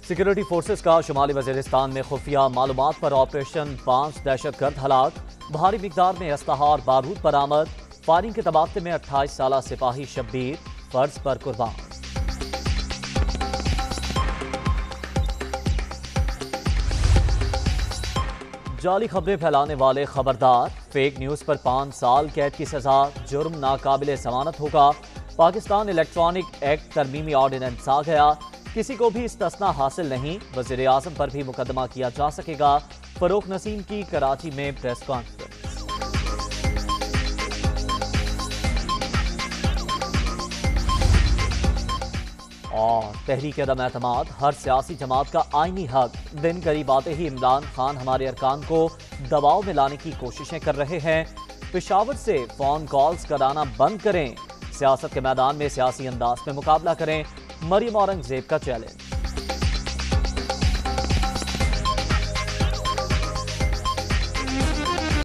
Security forces का शुमाली वजीरिस्तान में खुफिया मालूमात पर ऑपरेशन, 5 दहशतगर्द हलाक, भारी मिकदार में असलहा और बारूद बरामद, फायरिंग के तबादले में 28 साला सिपाही शब्बीर फर्ज पर कुर्बान। जाली खबरें फैलाने वाले खबरदार, फेक न्यूज पर 5 साल कैद की सजा, जुर्म नाकाबिले जमानत होगा। पाकिस्तान इलेक्ट्रॉनिक एक्ट तरमीमी ऑर्डिनेंस आ गया, किसी को भी इस्तिस्ना हासिल नहीं, वज़ीर आज़म पर भी मुकदमा किया जा सकेगा। फरूख नसीम की कराची में प्रेस कॉन्फ्रेंस। और तहरीक अदम एतमाद, हर सियासी जमात का आईनी हक, दिन करीब आते ही इमरान खान हमारे अरकान को दबाव में लाने की कोशिशें कर रहे हैं। पेशावर से फोन कॉल्स कराना बंद करें, सियासत के मैदान में सियासी अंदाज में मुकाबला करें, मरियम औरंगजेब का चैलेंज।